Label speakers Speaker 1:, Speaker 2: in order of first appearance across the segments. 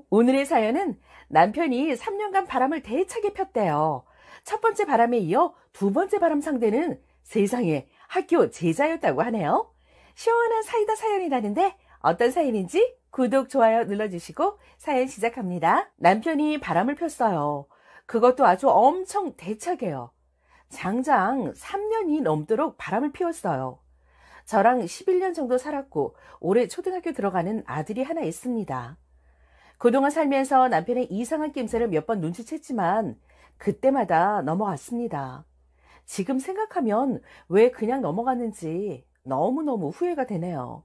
Speaker 1: 오늘의 사연은 남편이 3년간 바람을 대차게 폈대요. 첫 번째 바람에 이어 두 번째 바람 상대는 세상에 학교 제자였다고 하네요. 시원한 사이다 사연이라는데 어떤 사연인지 구독, 좋아요 눌러주시고 사연 시작합니다. 남편이 바람을 폈어요. 그것도 아주 엄청 대차게요. 장장 3년이 넘도록 바람을 피웠어요. 저랑 11년 정도 살았고 올해 초등학교 들어가는 아들이 하나 있습니다. 그동안 살면서 남편의 이상한 낌새를 몇 번 눈치챘지만 그때마다 넘어갔습니다. 지금 생각하면 왜 그냥 넘어갔는지 너무너무 후회가 되네요.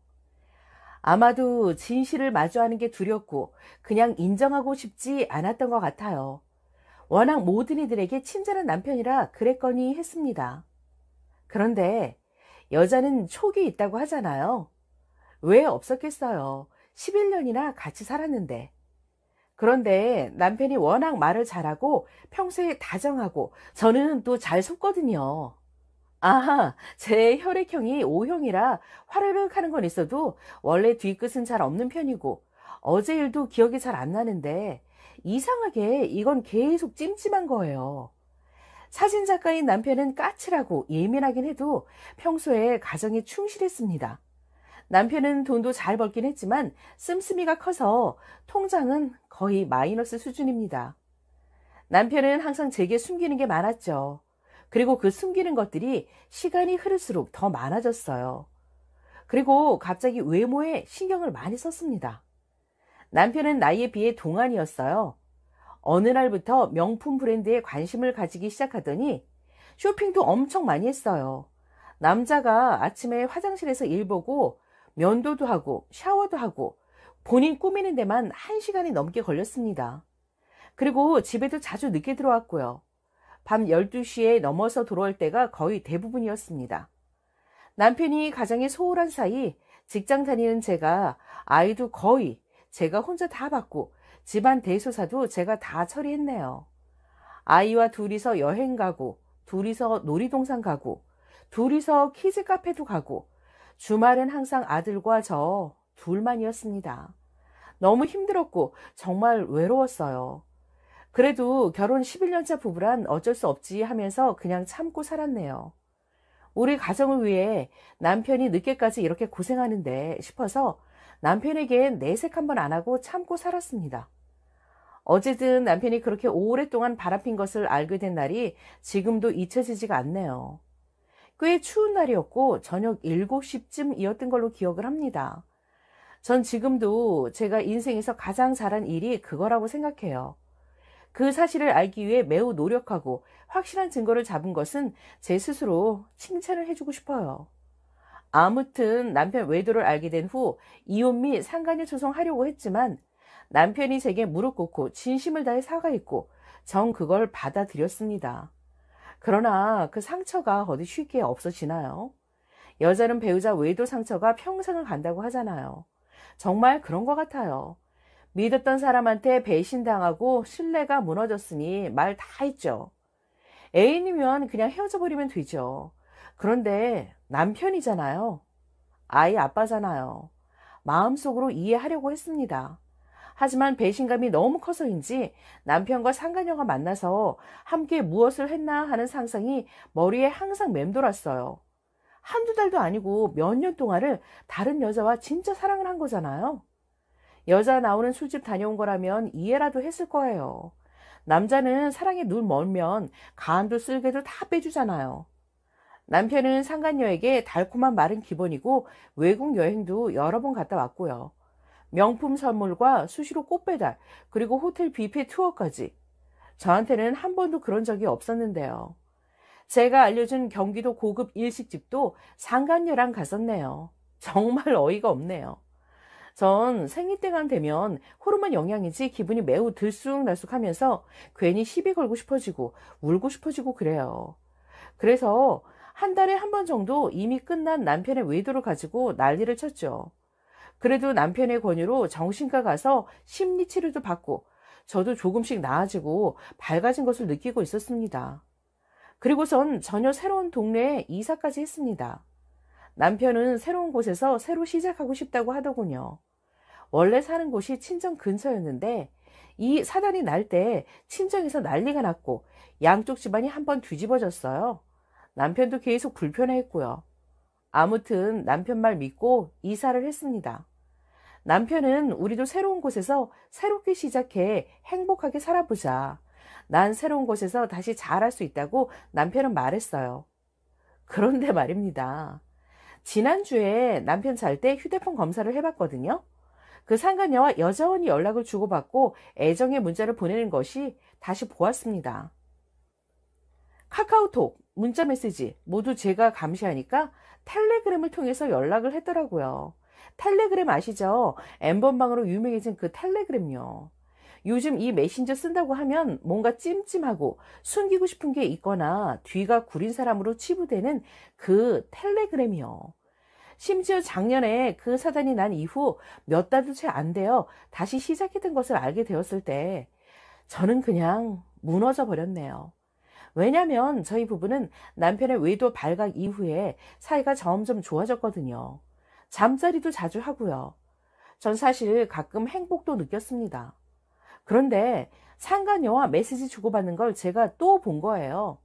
Speaker 1: 아마도 진실을 마주하는 게 두렵고 그냥 인정하고 싶지 않았던 것 같아요. 워낙 모든 이들에게 친절한 남편이라 그랬거니 했습니다. 그런데 여자는 촉이 있다고 하잖아요. 왜 없었겠어요. 11년이나 같이 살았는데. 그런데 남편이 워낙 말을 잘하고 평소에 다정하고 저는 또 잘 속거든요. 아하, 제 혈액형이 O형이라 화르륵 하는 건 있어도 원래 뒤끝은 잘 없는 편이고 어제 일도 기억이 잘 안 나는데 이상하게 이건 계속 찜찜한 거예요. 사진작가인 남편은 까칠하고 예민하긴 해도 평소에 가정에 충실했습니다. 남편은 돈도 잘 벌긴 했지만 씀씀이가 커서 통장은 거의 마이너스 수준입니다. 남편은 항상 제게 숨기는 게 많았죠. 그리고 그 숨기는 것들이 시간이 흐를수록 더 많아졌어요. 그리고 갑자기 외모에 신경을 많이 썼습니다. 남편은 나이에 비해 동안이었어요. 어느 날부터 명품 브랜드에 관심을 가지기 시작하더니 쇼핑도 엄청 많이 했어요. 남자가 아침에 화장실에서 일 보고 면도도 하고 샤워도 하고 본인 꾸미는 데만 1시간이 넘게 걸렸습니다. 그리고 집에도 자주 늦게 들어왔고요. 밤 12시에 넘어서 들어올 때가 거의 대부분이었습니다. 남편이 가정에 소홀한 사이 직장 다니는 제가 아이도 거의 제가 혼자 다 받고 집안 대소사도 제가 다 처리했네요. 아이와 둘이서 여행 가고 둘이서 놀이동산 가고 둘이서 키즈 카페도 가고 주말엔 항상 아들과 저 둘만이었습니다. 너무 힘들었고 정말 외로웠어요. 그래도 결혼 11년차 부부란 어쩔 수 없지 하면서 그냥 참고 살았네요. 우리 가정을 위해 남편이 늦게까지 이렇게 고생하는데 싶어서 남편에겐 내색 한번 안 하고 참고 살았습니다. 어제든 남편이 그렇게 오랫동안 바람핀 것을 알게 된 날이 지금도 잊혀지지가 않네요. 꽤 추운 날이었고 저녁 7시쯤이었던 걸로 기억을 합니다. 전 지금도 제가 인생에서 가장 잘한 일이 그거라고 생각해요. 그 사실을 알기 위해 매우 노력하고 확실한 증거를 잡은 것은 제 스스로 칭찬을 해주고 싶어요. 아무튼 남편 외도를 알게 된 후 이혼 및 상간녀 소송하려고 했지만 남편이 제게 무릎 꿇고 진심을 다해 사과했고 전 그걸 받아들였습니다. 그러나 그 상처가 어디 쉽게 없어지나요? 여자는 배우자 외도 상처가 평생을 간다고 하잖아요. 정말 그런 것 같아요. 믿었던 사람한테 배신당하고 신뢰가 무너졌으니 말 다 했죠. 애인이면 그냥 헤어져 버리면 되죠. 그런데 남편이잖아요. 아이 아빠잖아요. 마음속으로 이해하려고 했습니다. 하지만 배신감이 너무 커서인지 남편과 상간녀가 만나서 함께 무엇을 했나 하는 상상이 머리에 항상 맴돌았어요. 한두 달도 아니고 몇 년 동안을 다른 여자와 진짜 사랑을 한 거잖아요. 여자 나오는 술집 다녀온 거라면 이해라도 했을 거예요. 남자는 사랑에 눈 멀면 간도 쓸개도 다 빼주잖아요. 남편은 상간녀에게 달콤한 말은 기본이고 외국 여행도 여러 번 갔다 왔고요. 명품 선물과 수시로 꽃배달, 그리고 호텔 뷔페 투어까지. 저한테는 한 번도 그런 적이 없었는데요. 제가 알려준 경기도 고급 일식집도 상간녀랑 갔었네요. 정말 어이가 없네요. 전 생리 때가 되면 호르몬 영향인지 기분이 매우 들쑥날쑥하면서 괜히 시비 걸고 싶어지고 울고 싶어지고 그래요. 그래서 한 달에 한 번 정도 이미 끝난 남편의 외도를 가지고 난리를 쳤죠. 그래도 남편의 권유로 정신과 가서 심리치료도 받고 저도 조금씩 나아지고 밝아진 것을 느끼고 있었습니다. 그리고선 전혀 새로운 동네에 이사까지 했습니다. 남편은 새로운 곳에서 새로 시작하고 싶다고 하더군요. 원래 사는 곳이 친정 근처였는데 이 사단이 날 때 친정에서 난리가 났고 양쪽 집안이 한번 뒤집어졌어요. 남편도 계속 불편해했고요. 아무튼 남편 말 믿고 이사를 했습니다. 남편은 우리도 새로운 곳에서 새롭게 시작해 행복하게 살아보자. 난 새로운 곳에서 다시 잘할 수 있다고 남편은 말했어요. 그런데 말입니다. 지난주에 남편 잘 때 휴대폰 검사를 해봤거든요. 그 상간녀와 여전히 연락을 주고받고 애정의 문자를 보내는 것이 다시 보았습니다. 카카오톡, 문자메시지 모두 제가 감시하니까 텔레그램을 통해서 연락을 했더라고요. 텔레그램 아시죠? 엠번방으로 유명해진 그 텔레그램요. 요즘 이 메신저 쓴다고 하면 뭔가 찜찜하고 숨기고 싶은 게 있거나 뒤가 구린 사람으로 치부되는 그 텔레그램이요. 심지어 작년에 그 사단이 난 이후 몇 달도 채 안 되어 다시 시작했던 것을 알게 되었을 때 저는 그냥 무너져 버렸네요. 왜냐면 저희 부부는 남편의 외도 발각 이후에 사이가 점점 좋아졌거든요. 잠자리도 자주 하고요. 전 사실 가끔 행복도 느꼈습니다. 그런데 상간녀와 메시지 주고받는 걸 제가 또 본 거예요.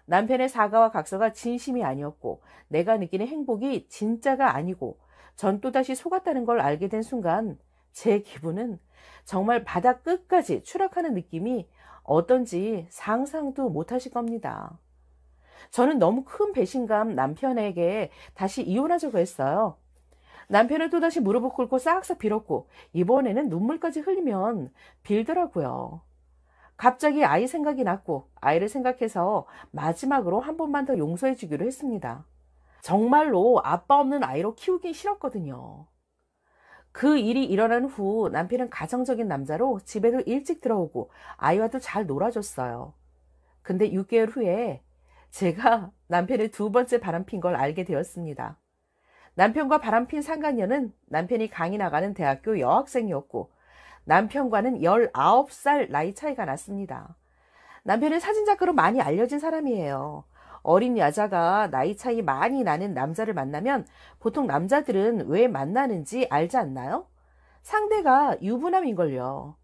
Speaker 1: 남편의 사과와 각서가 진심이 아니었고 내가 느끼는 행복이 진짜가 아니고 전 또다시 속았다는 걸 알게 된 순간 제 기분은 정말 바닥 끝까지 추락하는 느낌이 어떤지 상상도 못하실 겁니다. 저는 너무 큰 배신감 남편에게 다시 이혼하자고 했어요. 남편은 또다시 무릎을 꿇고 싹싹 빌었고 이번에는 눈물까지 흘리면 빌더라고요. 갑자기 아이 생각이 났고 아이를 생각해서 마지막으로 한 번만 더 용서해 주기로 했습니다. 정말로 아빠 없는 아이로 키우긴 싫었거든요. 그 일이 일어난 후 남편은 가정적인 남자로 집에도 일찍 들어오고 아이와도 잘 놀아줬어요. 근데 6개월 후에 제가 남편의 두 번째 바람핀 걸 알게 되었습니다. 남편과 바람핀 상간녀는 남편이 강의 나가는 대학교 여학생이었고 남편과는 19살 나이 차이가 났습니다. 남편은 사진작가로 많이 알려진 사람이에요. 어린 여자가 나이 차이 많이 나는 남자를 만나면 보통 남자들은 왜 만나는지 알지 않나요? 상대가 유부남인걸요.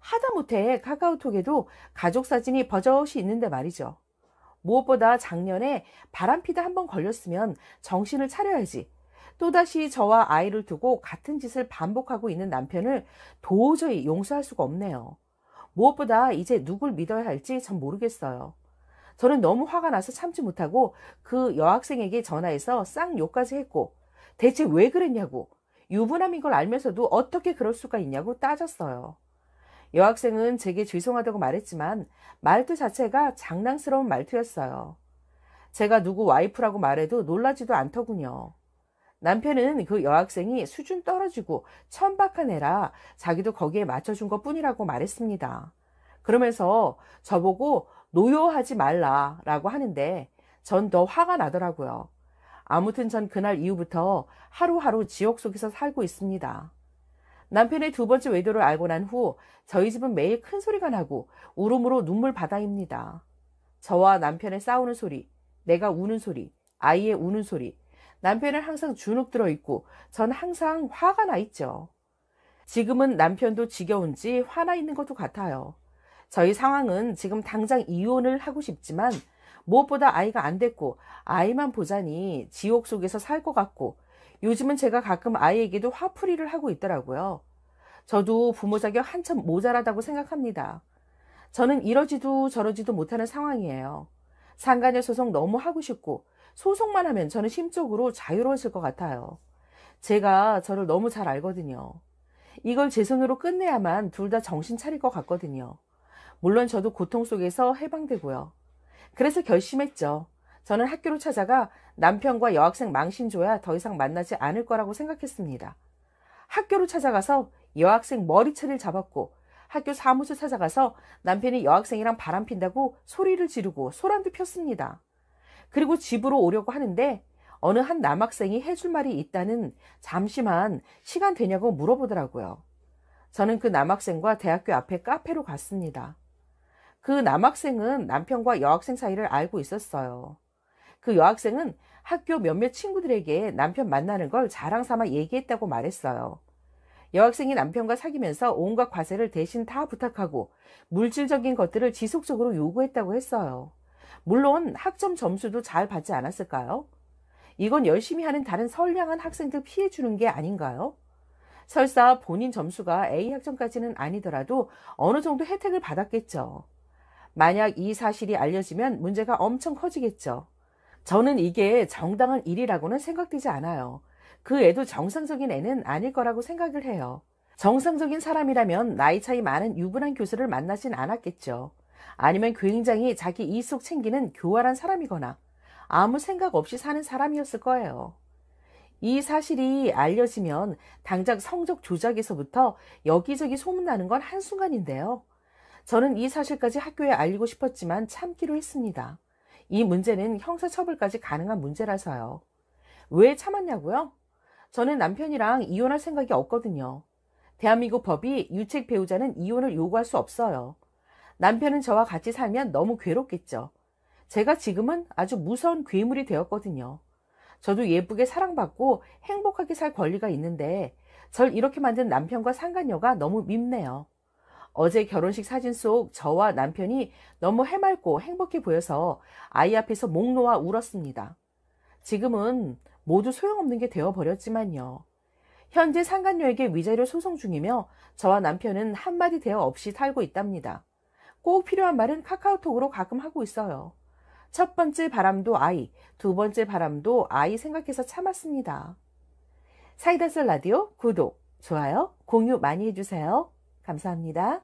Speaker 1: 하다못해 카카오톡에도 가족 사진이 버젓이 있는데 말이죠. 무엇보다 작년에 바람피다 한번 걸렸으면 정신을 차려야지. 또다시 저와 아이를 두고 같은 짓을 반복하고 있는 남편을 도저히 용서할 수가 없네요. 무엇보다 이제 누굴 믿어야 할지 전 모르겠어요. 저는 너무 화가 나서 참지 못하고 그 여학생에게 전화해서 쌍욕까지 했고 대체 왜 그랬냐고 유부남인 걸 알면서도 어떻게 그럴 수가 있냐고 따졌어요. 여학생은 제게 죄송하다고 말했지만 말투 자체가 장난스러운 말투였어요. 제가 누구 와이프라고 말해도 놀라지도 않더군요. 남편은 그 여학생이 수준 떨어지고 천박한 애라 자기도 거기에 맞춰준 것 뿐이라고 말했습니다. 그러면서 저보고 노여하지 말라라고 하는데 전 더 화가 나더라고요. 아무튼 전 그날 이후부터 하루하루 지옥 속에서 살고 있습니다. 남편의 두 번째 외도를 알고 난 후 저희 집은 매일 큰 소리가 나고 울음으로 눈물 바다입니다. 저와 남편의 싸우는 소리, 내가 우는 소리, 아이의 우는 소리, 남편은 항상 주눅 들어 있고 전 항상 화가 나 있죠. 지금은 남편도 지겨운지 화나 있는 것도 같아요. 저희 상황은 지금 당장 이혼을 하고 싶지만 무엇보다 아이가 안 됐고 아이만 보자니 지옥 속에서 살 것 같고 요즘은 제가 가끔 아이에게도 화풀이를 하고 있더라고요. 저도 부모 자격 한참 모자라다고 생각합니다. 저는 이러지도 저러지도 못하는 상황이에요. 상간녀 소송 너무 하고 싶고 소송만 하면 저는 심적으로 자유로워질 것 같아요. 제가 저를 너무 잘 알거든요. 이걸 제 손으로 끝내야만 둘 다 정신 차릴 것 같거든요. 물론 저도 고통 속에서 해방되고요. 그래서 결심했죠. 저는 학교로 찾아가 남편과 여학생 망신줘야 더 이상 만나지 않을 거라고 생각했습니다. 학교로 찾아가서 여학생 머리채를 잡았고 학교 사무소 찾아가서 남편이 여학생이랑 바람핀다고 소리를 지르고 소란도 폈습니다. 그리고 집으로 오려고 하는데 어느 한 남학생이 해줄 말이 있다는 잠시만 시간 되냐고 물어보더라고요. 저는 그 남학생과 대학교 앞에 카페로 갔습니다. 그 남학생은 남편과 여학생 사이를 알고 있었어요. 그 여학생은 학교 몇몇 친구들에게 남편 만나는 걸 자랑 삼아 얘기했다고 말했어요. 여학생이 남편과 사귀면서 온갖 과세를 대신 다 부탁하고 물질적인 것들을 지속적으로 요구했다고 했어요. 물론 학점 점수도 잘 받지 않았을까요? 이건 열심히 하는 다른 선량한 학생들 피해 주는 게 아닌가요? 설사 본인 점수가 A 학점까지는 아니더라도 어느 정도 혜택을 받았겠죠. 만약 이 사실이 알려지면 문제가 엄청 커지겠죠. 저는 이게 정당한 일이라고는 생각되지 않아요. 그 애도 정상적인 애는 아닐 거라고 생각을 해요. 정상적인 사람이라면 나이 차이 많은 유부남 교수를 만나진 않았겠죠. 아니면 굉장히 자기 이익 챙기는 교활한 사람이거나 아무 생각 없이 사는 사람이었을 거예요. 이 사실이 알려지면 당장 성적 조작에서부터 여기저기 소문나는 건 한순간인데요. 저는 이 사실까지 학교에 알리고 싶었지만 참기로 했습니다. 이 문제는 형사처벌까지 가능한 문제라서요. 왜 참았냐고요? 저는 남편이랑 이혼할 생각이 없거든요. 대한민국 법이 유책 배우자는 이혼을 요구할 수 없어요. 남편은 저와 같이 살면 너무 괴롭겠죠. 제가 지금은 아주 무서운 괴물이 되었거든요. 저도 예쁘게 사랑받고 행복하게 살 권리가 있는데 절 이렇게 만든 남편과 상간녀가 너무 밉네요. 어제 결혼식 사진 속 저와 남편이 너무 해맑고 행복해 보여서 아이 앞에서 목 놓아 울었습니다. 지금은 모두 소용없는 게 되어버렸지만요. 현재 상간녀에게 위자료 소송 중이며 저와 남편은 한마디 대화 없이 살고 있답니다. 꼭 필요한 말은 카카오톡으로 가끔 하고 있어요. 첫 번째 바람도 아이, 두 번째 바람도 아이 생각해서 참았습니다. 사이다솔 라디오 구독, 좋아요, 공유 많이 해주세요. 감사합니다.